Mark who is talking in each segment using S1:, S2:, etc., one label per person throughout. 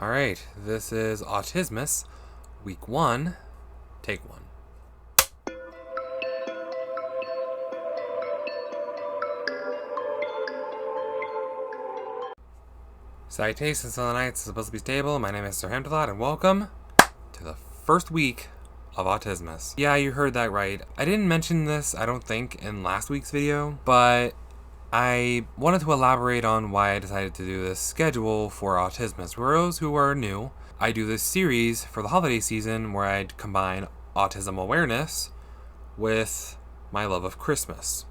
S1: Alright, this is Autismas, week 1, take 1. Salutations on the nights is supposed to be stable. My name is Sir Hamdalot, and welcome to the first week of Autismas. Yeah, you heard that right. I didn't mention this, I don't think, in last week's video, but I wanted to elaborate on why I decided to do this schedule for Autismas. For those who are new, I do this series for the holiday season where I combine autism awareness with my love of Christmas.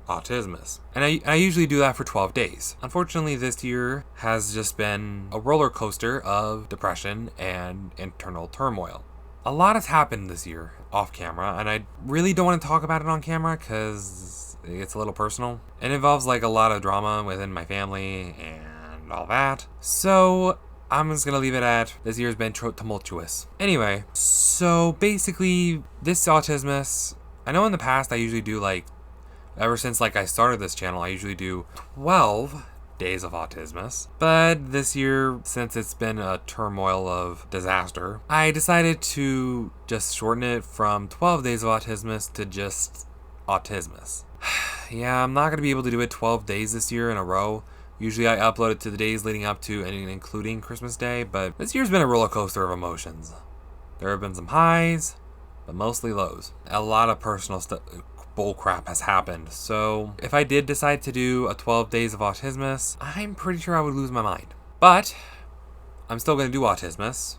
S1: Autismas. And I usually do that for 12 days. Unfortunately, this year has just been a roller coaster of depression and internal turmoil. A lot has happened this year off camera, and I really don't want to talk about it on camera because it's a little personal. It involves like a lot of drama within my family and all that. So I'm just gonna leave it at this year's been tumultuous. Anyway, so basically this Autismas, I know in the past I usually do like, ever since like I started this channel, I usually do 12 days of Autismas. But this year, since it's been a turmoil of disaster, I decided to just shorten it from 12 days of Autismas to just Autismas. Yeah, I'm not going to be able to do it 12 days this year in a row. Usually I upload it to the days leading up to and including Christmas Day, but this year's been a roller coaster of emotions. There have been some highs, but mostly lows. A lot of personal bullcrap has happened. So if I did decide to do a 12 days of Autismas, I'm pretty sure I would lose my mind. But I'm still going to do Autismas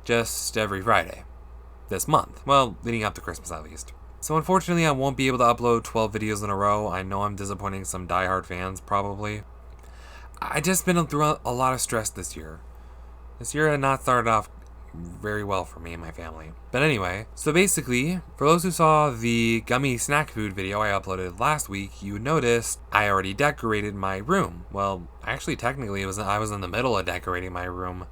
S1: just every Friday this month. Well, leading up to Christmas at least. So unfortunately, I won't be able to upload 12 videos in a row. I know I'm disappointing some diehard fans, probably. I just been through a lot of stress this year. This year had not started off very well for me and my family. But anyway, so basically, for those who saw the gummy snack food video I uploaded last week, you noticed I already decorated my room. Well, actually, technically, I was in the middle of decorating my room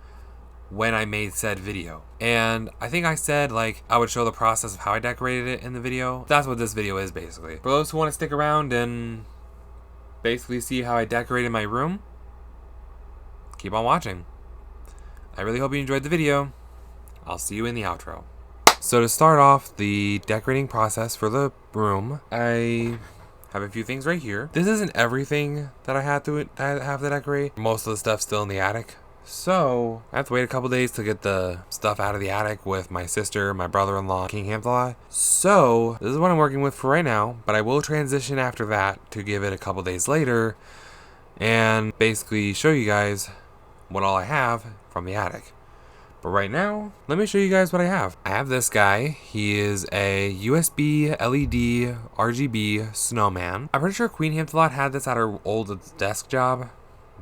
S1: when I made said video. And I think I said like I would show the process of how I decorated it in the video. That's what this video is basically. For those who want to stick around and basically see how I decorated my room, keep on watching. I really hope you enjoyed the video. I'll see you in the outro. So to start off the decorating process for the room, I have a few things right here. This isn't everything that I have to decorate. Most of the stuff's still in the attic. So I have to wait a couple days to get the stuff out of the attic with my sister, my brother-in-law, King Hamdalot. So this is what I'm working with for right now, but I will transition after that to give it a couple days later and basically show you guys what all I have from the attic. But right now, let me show you guys what I have. I have this guy. He is a USB LED RGB snowman. I'm pretty sure Queen Hamdalot had this at her old desk job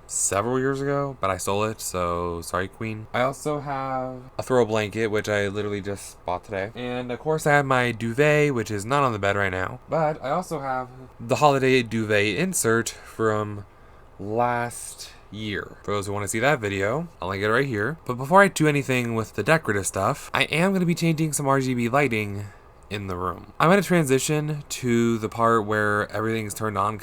S1: several years ago, but I stole it, so sorry, Queen. I also have a throw blanket, which I literally just bought today. And of course, I have my duvet, which is not on the bed right now. But I also have the holiday duvet insert from last year. For those who want to see that video, I'll link it right here. But before I do anything with the decorative stuff, I am going to be changing some RGB lighting in the room. I'm going to transition to the part where everything's turned on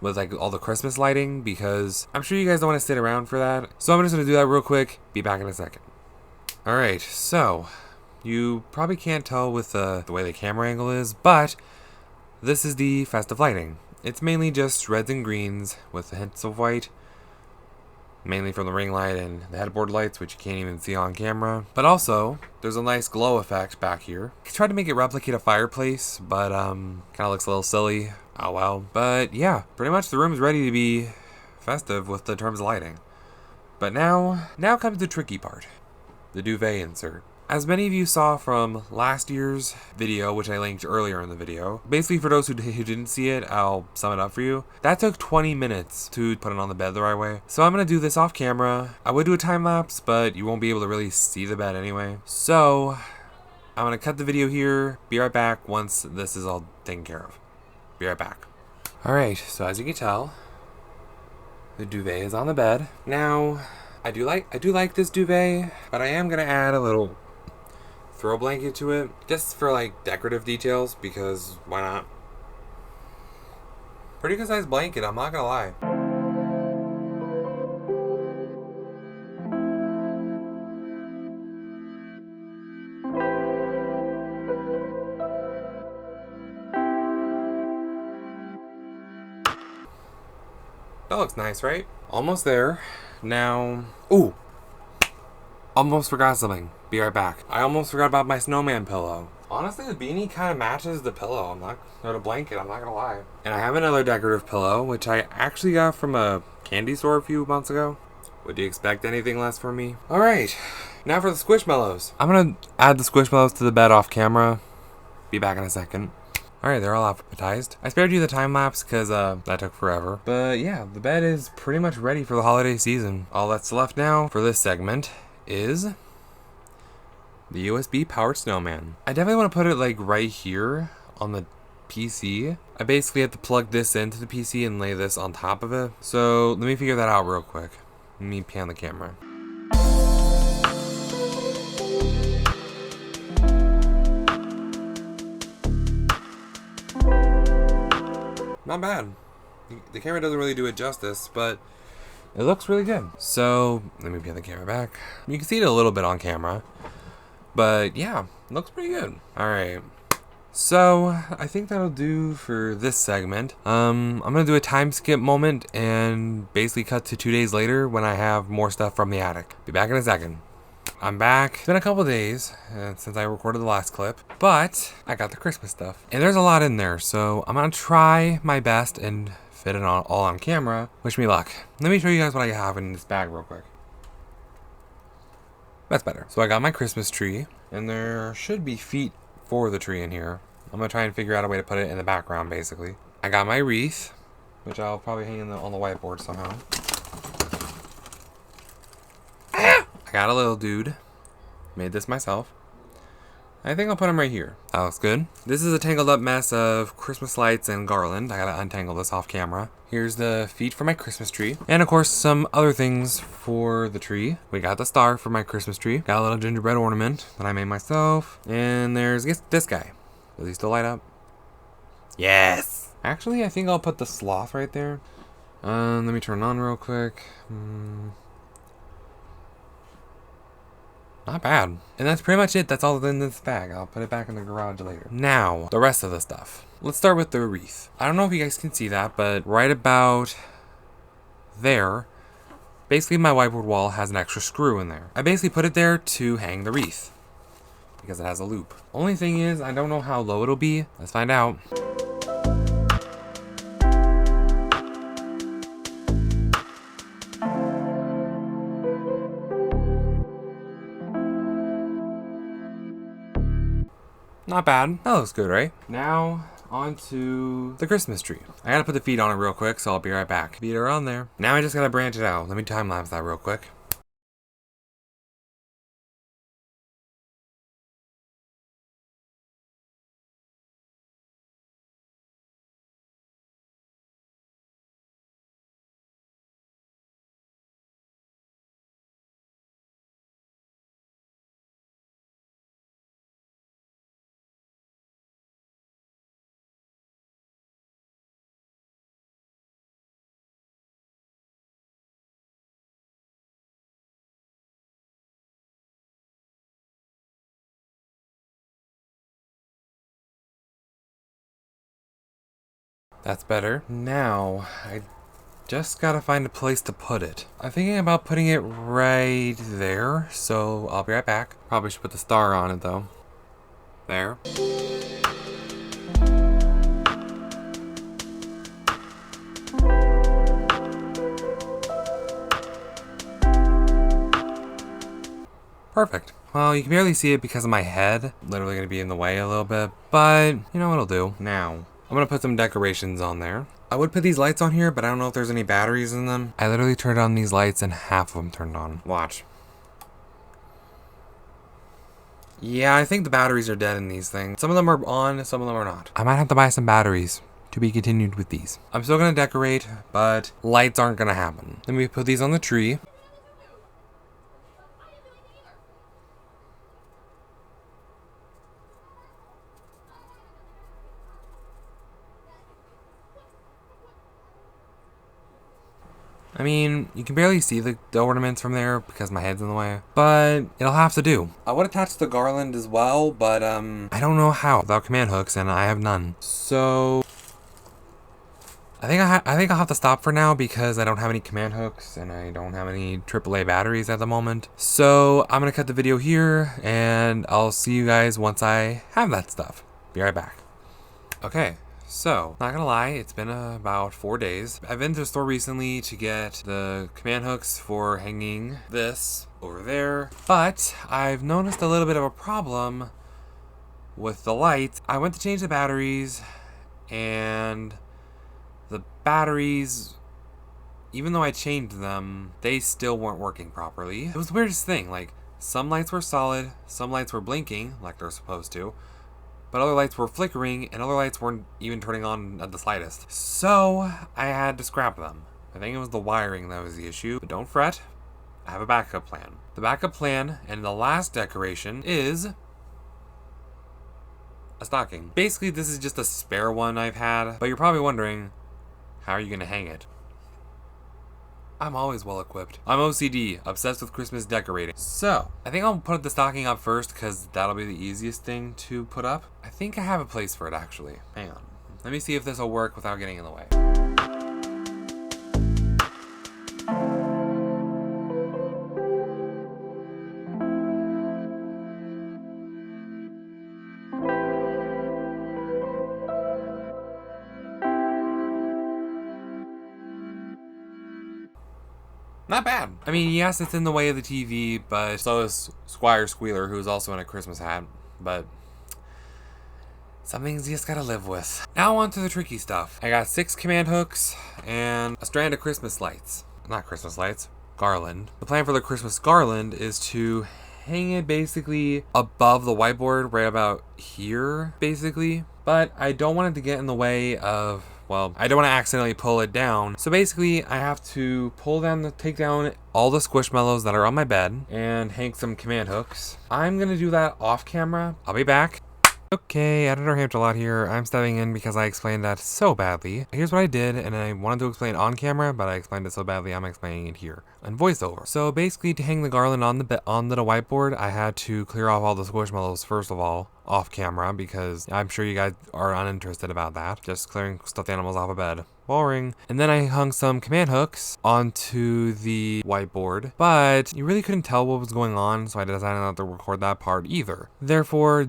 S1: with like all the Christmas lighting, because I'm sure you guys don't want to sit around for that. So I'm just going to do that real quick. Be back in a second. Alright, so you probably can't tell with the way the camera angle is, but this is the festive lighting. It's mainly just reds and greens with hints of white, mainly from the ring light and the headboard lights, which you can't even see on camera. But also, there's a nice glow effect back here. I tried to make it replicate a fireplace, but kind of looks a little silly. Oh well. But yeah, pretty much the room's ready to be festive with the terms of lighting. But now comes the tricky part, the duvet insert. As many of you saw from last year's video, which I linked earlier in the video, basically for those who didn't see it, I'll sum it up for you. That took 20 minutes to put it on the bed the right way. So I'm going to do this off camera. I would do a time lapse, but you won't be able to really see the bed anyway. So I'm going to cut the video here. Be right back once this is all taken care of. Be right back. Alright, so as you can tell, the duvet is on the bed. Now, I do like this duvet, but I am going to add a little throw blanket to it just for like decorative details, because why not? Pretty good sized blanket, I'm not gonna lie. That looks nice, right? Almost there. Now, ooh, almost forgot something. Be right back. I almost forgot about my snowman pillow. Honestly, the beanie kind of matches the pillow. Or the blanket, I'm not gonna lie. And I have another decorative pillow, which I actually got from a candy store a few months ago. Would you expect anything less from me? All right, now for the Squishmallows. I'm gonna add the Squishmallows to the bed off camera. Be back in a second. All right, they're all alphabetized. I spared you the time lapse because that took forever. But yeah, the bed is pretty much ready for the holiday season. All that's left now for this segment is the USB powered snowman. I definitely want to put it like right here on the PC. I basically have to plug this into the PC and lay this on top of it. So let me figure that out real quick. Let me pan the camera. Not bad. The camera doesn't really do it justice, but it looks really good. So let me pan the camera back. You can see it a little bit on camera, but yeah, it looks pretty good. All right. So I think that'll do for this segment. I'm gonna do a time skip moment and basically cut to 2 days later when I have more stuff from the attic. Be back in a second. I'm back. It's been a couple days since I recorded the last clip, but I got the Christmas stuff. And there's a lot in there, so I'm gonna try my best and fit it all on camera. Wish me luck. Let me show you guys what I have in this bag real quick. That's better. So I got my Christmas tree, and there should be feet for the tree in here. I'm gonna try and figure out a way to put it in the background, basically. I got my wreath, which I'll probably hang on the whiteboard somehow. I got a little dude. Made this myself. I think I'll put him right here. That looks good. This is a tangled up mess of Christmas lights and garland. I gotta untangle this off camera. Here's the feet for my Christmas tree. And of course, some other things for the tree. We got the star for my Christmas tree. Got a little gingerbread ornament that I made myself. And there's this guy. Does he still light up? Yes! Actually, I think I'll put the sloth right there. Let me turn it on real quick. Not bad. And that's pretty much it. That's all in this bag. I'll put it back in the garage later. Now, the rest of the stuff. Let's start with the wreath. I don't know if you guys can see that, but right about there, basically my whiteboard wall has an extra screw in there. I basically put it there to hang the wreath because it has a loop. Only thing is, I don't know how low it'll be. Let's find out. Not bad. That looks good, right? Now, on to the Christmas tree. I gotta put the feet on it real quick, so I'll be right back. Feet are on there. Now I just gotta branch it out. Let me time lapse that real quick. That's better. Now, I just gotta find a place to put it. I'm thinking about putting it right there, so I'll be right back. Probably should put the star on it though. There. Perfect. Well, you can barely see it because of my head. Literally gonna be in the way a little bit, but you know what'll do. Now, I'm gonna put some decorations on there. I would put these lights on here, but I don't know if there's any batteries in them. I literally turned on these lights and half of them turned on. Watch. Yeah, I think the batteries are dead in these things. Some of them are on, some of them are not. I might have to buy some batteries. To be continued with these. I'm still gonna decorate, but lights aren't gonna happen. Let me put these on the tree. I mean, you can barely see the ornaments from there because my head's in the way, but it'll have to do. I would attach the garland as well, but I don't know how without command hooks, and I have none. So I think I'll have to stop for now because I don't have any command hooks and I don't have any AAA batteries at the moment. So I'm gonna cut the video here and I'll see you guys once I have that stuff. Be right back. Okay. So, not gonna lie, it's been about 4 days. I've been to the store recently to get the command hooks for hanging this over there, but I've noticed a little bit of a problem with the lights. I went to change the batteries, and the batteries, even though I changed them, they still weren't working properly. It was the weirdest thing, like, some lights were solid, some lights were blinking, like they're supposed to, but other lights were flickering, and other lights weren't even turning on at the slightest. So, I had to scrap them. I think it was the wiring that was the issue, but don't fret, I have a backup plan. The backup plan, and the last decoration, is a stocking. Basically, this is just a spare one I've had, but you're probably wondering, how are you gonna hang it? I'm always well equipped. I'm OCD, obsessed with Christmas decorating. So, I think I'll put the stocking up first because that'll be the easiest thing to put up. I think I have a place for it actually. Hang on. Let me see if this will work without getting in the way. Not bad. I mean, yes, it's in the way of the TV, but so is Squire Squealer, who's also in a Christmas hat, but some things you just gotta live with. Now on to the tricky stuff. I got 6 command hooks and a strand of Christmas lights. Not Christmas lights, garland. The plan for the Christmas garland is to hang it basically above the whiteboard, right about here, basically. But I don't want it to get in the way of, well, I don't want to accidentally pull it down. So basically, I have to take down all the squishmallows that are on my bed and hang some command hooks. I'm going to do that off camera. I'll be back. Okay, Editor Hamterlot here. I'm stepping in because I explained that so badly. Here's what I did, and I wanted to explain on camera, but I explained it so badly I'm explaining it here in voiceover. So basically, to hang the garland on the whiteboard, I had to clear off all the squishmallows first of all, off camera, because I'm sure you guys are uninterested about that. Just clearing stuffed animals off a bed. Boring. And then I hung some command hooks onto the whiteboard, but you really couldn't tell what was going on, so I decided not to record that part either. Therefore,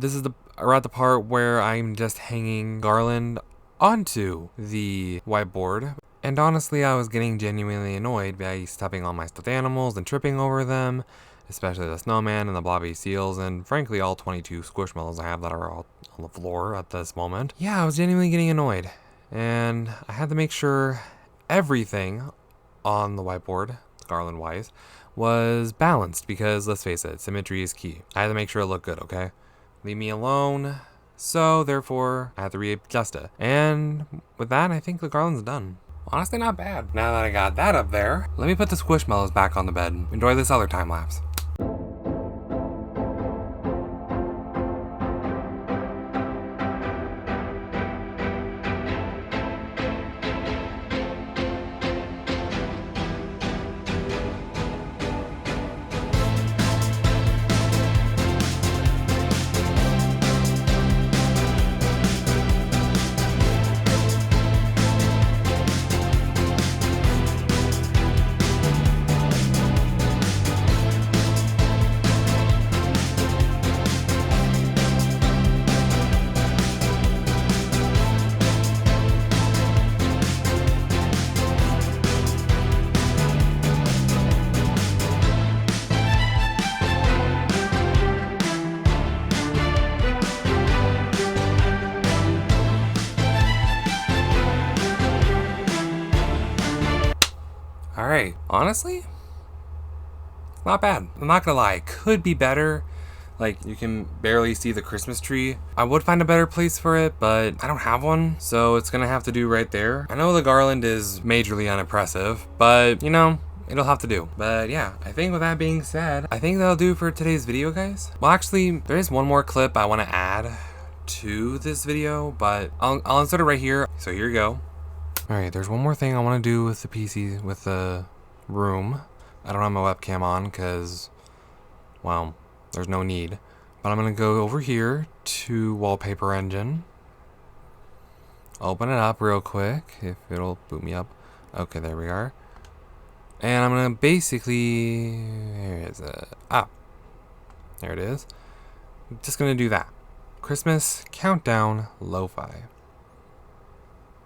S1: we're at the part where I'm just hanging garland onto the whiteboard. And honestly, I was getting genuinely annoyed by stepping on my stuffed animals and tripping over them, especially the snowman and the blobby seals, and frankly all 22 squishmallows I have that are all on the floor at this moment. Yeah, I was genuinely getting annoyed. And I had to make sure everything on the whiteboard, garland-wise, was balanced because, let's face it, symmetry is key. I had to make sure it looked good, okay? Leave me alone. So, therefore, I had to readjust it. And with that, I think the garland's done. Honestly, not bad. Now that I got that up there, let me put the squishmallows back on the bed. Enjoy this other time lapse. Alright, honestly, not bad. I'm not gonna lie, it could be better. Like, you can barely see the Christmas tree. I would find a better place for it, but I don't have one, so it's gonna have to do right there. I know the garland is majorly unimpressive, but, you know, it'll have to do. But yeah, I think with that being said, I think that'll do for today's video, guys. Well, actually, there is one more clip I want to add to this video, but I'll insert it right here. So here you go. Alright, there's one more thing I want to do with the PC, with the room. I don't have my webcam on because, well, there's no need. But I'm going to go over here to Wallpaper Engine. open it up real quick, if it'll boot me up. Okay, there we are. And I'm gonna basically, where is it? Ah, there it is. I'm just gonna do that. Christmas countdown lo-fi.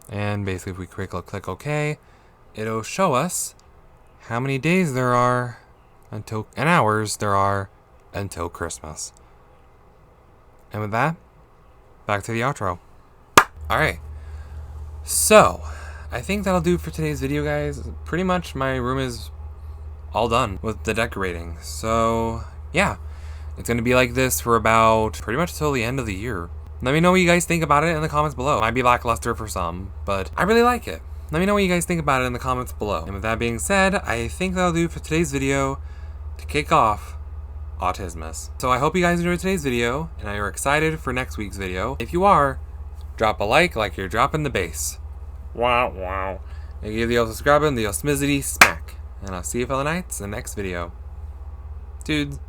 S1: And basically if we click OK, it'll show us how many days there are until, and hours there are until Christmas. And with that, back to the outro. Alright, so I think that'll do for today's video, guys. Pretty much my room is all done with the decorating. So yeah, it's gonna be like this for about pretty much till the end of the year. Let me know what you guys think about it in the comments below. Might be lackluster for some, but I really like it. Let me know what you guys think about it in the comments below. And with that being said, I think that'll do for today's video to kick off Autismas. So I hope you guys enjoyed today's video and are excited for next week's video. If you are, drop a like you're dropping the bass. Wow, wow. And give the old subscribe and the old smizity smack. And I'll see you fellow knights in the next video. Dudes.